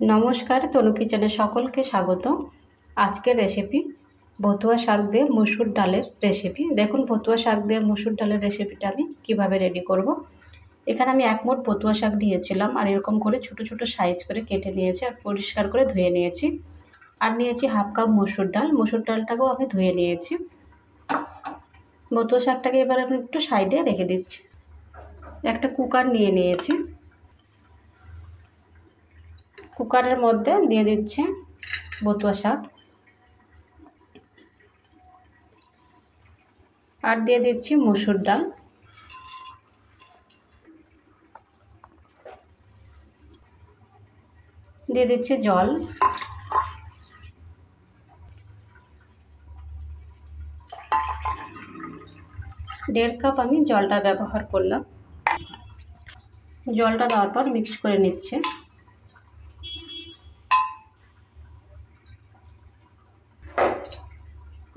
নমস্কার, তনু কিচেনে সকলকে স্বাগত। আজকের রেসিপি ভতুয়া শাক দিয়ে মসুর ডালের রেসিপি। দেখুন ভতুয়া শাক দিয়ে মসুর ডালের রেসিপিটা আমি কিভাবে রেডি করব। এখানে আমি এক মুঠ ভতুয়া শাক নিয়েছিলাম আর এরকম করে ছোট ছোট সাইজ করে কেটে নিয়েছি আর পরিষ্কার করে ধুয়ে নিয়েছি। আর নিয়েছি হাফ কাপ মসুর ডাল, মসুর ডালটাকেও আমি ধুয়ে নিয়েছি। ভতুয়া শাকটাকে এবার আমি একটু সাইডে রেখে দিচ্ছি। একটা কুকার নিয়ে নিয়েছি, কুকারের মধ্যে দিয়ে দিচ্ছি ভতুয়া শাক আর দিয়ে দিচ্ছি মসুর ডাল। দিয়ে দিচ্ছি জল, 1.5 কাপ আমি জলটা ব্যবহার করলাম। জলটা দেওয়ার পর মিক্স করে নিচ্ছে।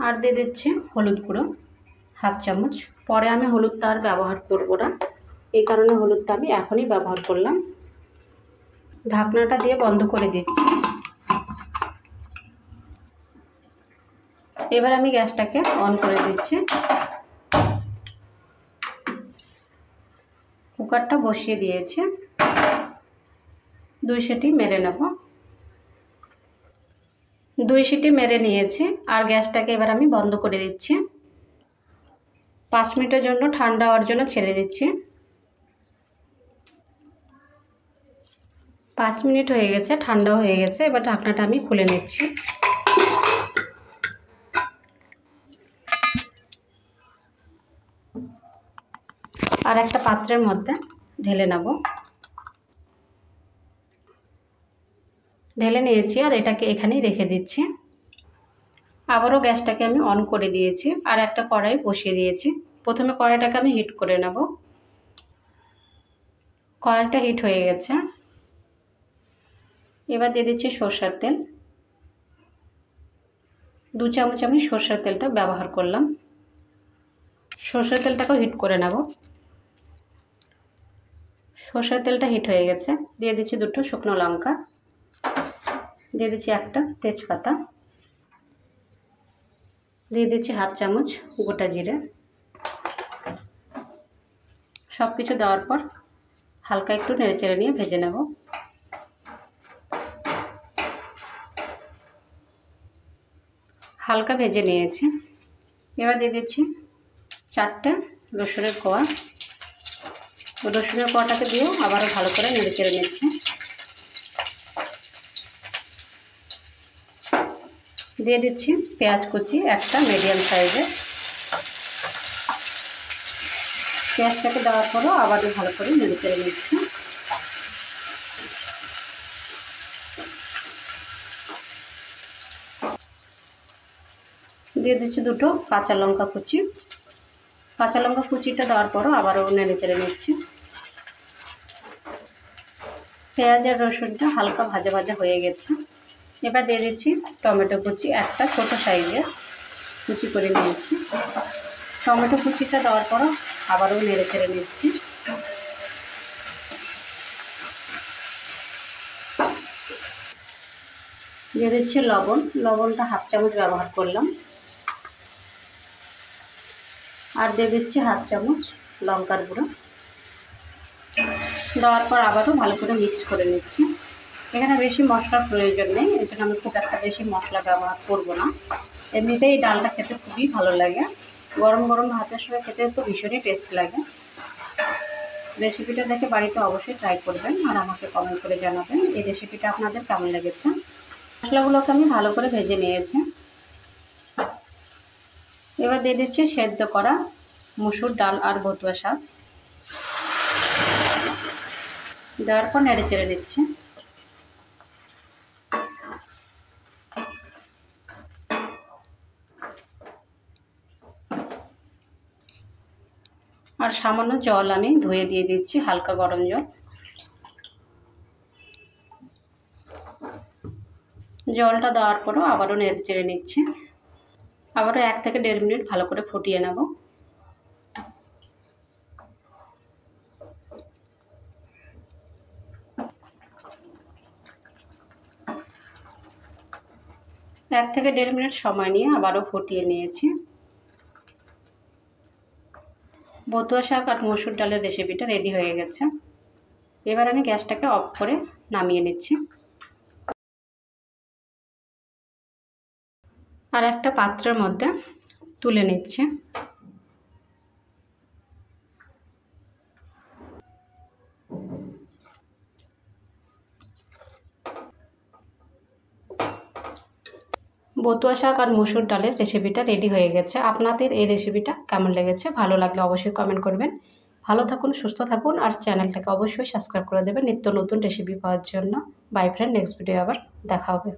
আর দিয়ে দিচ্ছি হলুদ গুঁড়ো হাফ চামচ। পরে আমি হলুদটা আর ব্যবহার করব না, এই কারণে হলুদটা আমি এখনই ব্যবহার করলাম। ঢাকনাটা দিয়ে বন্ধ করে দিচ্ছি। এবার আমি গ্যাসটাকে অন করে দিচ্ছি। কুকারটা বসিয়ে দিয়েছি, 2 সিটি মেরে নেব। 2 সিটি মেরে নিয়েছি আর গ্যাসটাকে এবার আমি বন্ধ করে দিচ্ছি। 5 মিনিটের জন্য ঠান্ডা হওয়ার জন্য ছেড়ে দিচ্ছি। 5 মিনিট হয়ে গেছে, ঠান্ডা হয়ে গেছে। এবার ঢাকনাটা আমি খুলে নিচ্ছি। আর একটা পাত্রের মধ্যে ঢেলে নেব। ঢেলে নিয়েছি আর এটাকে এখানেই রেখে দিচ্ছি। আবারও গ্যাসটাকে আমি অন করে দিয়েছি আর একটা কড়াই বসিয়ে দিয়েছি। প্রথমে কড়াইটাকে আমি হিট করে নেব। কড়াইটা হিট হয়ে গেছে। এবার দিয়ে দিচ্ছি সরষের তেল। 2 চামচ আমি সরষের তেলটা ব্যবহার করলাম। সরষের তেলটাকেও হিট করে নেব। সরষের তেলটা হিট হয়ে গেছে। দিয়ে দিচ্ছি 2টো শুকনো লঙ্কা, দিয়ে দিচ্ছি একটা তেজপাতা, দিয়ে দিচ্ছি হাফ চামচ গোটা জিরে। সব কিছু দেওয়ার পর হালকা একটু নেড়েচেড়ে নিয়ে ভেজে নেব। হালকা ভেজে নিয়েছি। এবার দিয়ে দিচ্ছি 4টে রসুনের কোয়া। রসুনের কোয়াটাকে দিয়েও আবারও ভালো করে নেড়েচেড়ে নিচ্ছি। দিয়ে দিচ্ছি পেঁয়াজ কুচি একটা মিডিয়াম সাইজের। পেঁয়াজটাকে দেওয়ার পরও আবারও ভালো করে নেড়েচেড়ে নিচ্ছি। দিয়ে দিচ্ছি 2টো কাঁচা লঙ্কা কুচি। কাঁচা লঙ্কা কুচিটা দেওয়ার পরও আবারও নেড়েচেড়ে নিচ্ছি। পেঁয়াজ আর রসুনটা হালকা ভাজা ভাজা হয়ে গেছে। এবার দিয়ে দিচ্ছি টমেটো কুচি একটা ছোট সাইজের কুচি করে নিয়েছি। টমেটো কুচিটা দেওয়ার পরও আবারও নেড়েচেড়ে নিচ্ছি। দিয়ে দিচ্ছি লবণ। লবণটা হাফ চামচ ব্যবহার করলাম। আর দিয়ে দিচ্ছি হাফ চামচ লঙ্কার গুঁড়ো। দেওয়ার পর আবারও ভালো করে মিক্স করে নিচ্ছি। এখানে বেশি মশলার প্রয়োজন নেই, এই জন্য আমি খুব একটা বেশি মশলা ব্যবহার করব না। এমনিতেই এই ডালটা খেতে খুবই ভালো লাগে, গরম গরম ভাতের সঙ্গে খেতে তো ভীষণই টেস্ট লাগে। রেসিপিটা দেখে বাড়িতে অবশ্যই ট্রাই করবেন আর আমাকে কমেন্ট করে জানাবেন এই রেসিপিটা আপনাদের কেমন লেগেছে। মশলাগুলোকে আমি ভালো করে ভেজে নিয়েছি। এবার দিয়ে দিচ্ছি সেদ্ধ করা মসুর ডাল আর ভতুয়া শাক। দেওয়ার পর নেড়ে চেড়ে দিচ্ছি। আর সামান্য জল আমি ধুয়ে দিয়ে দিচ্ছি, হালকা গরম জল। জলটা দেওয়ার পরও আবারও নেড়ে চেড়ে নিচ্ছি। আবারও 1 থেকে 1.5 মিনিট ভালো করে ফুটিয়ে নেব। 1 থেকে 1.5 মিনিট সময় নিয়ে আবারও ফুটিয়ে নিয়েছি। বতুয়া শাক আর মসুর ডালের রেসিপিটা রেডি হয়ে গেছে। এবার আমি গ্যাসটাকে অফ করে নামিয়ে নিচ্ছি। আর একটা পাত্রের মধ্যে তুলে নিচ্ছি। বতুয়া শাক আর মসুর ডালের রেসিপিটা রেডি হয়ে গেছে। আপনাদের এই রেসিপিটা কেমন লেগেছে? ভালো লাগলে অবশ্যই কমেন্ট করবেন। ভালো থাকুন, সুস্থ থাকুন, আর চ্যানেলটাকে অবশ্যই সাবস্ক্রাইব করে দেবেন নিত্য নতুন রেসিপি পাওয়ার জন্য। বাই ফ্রেন্ড, নেক্সট ভিডিও আবার দেখা হবে।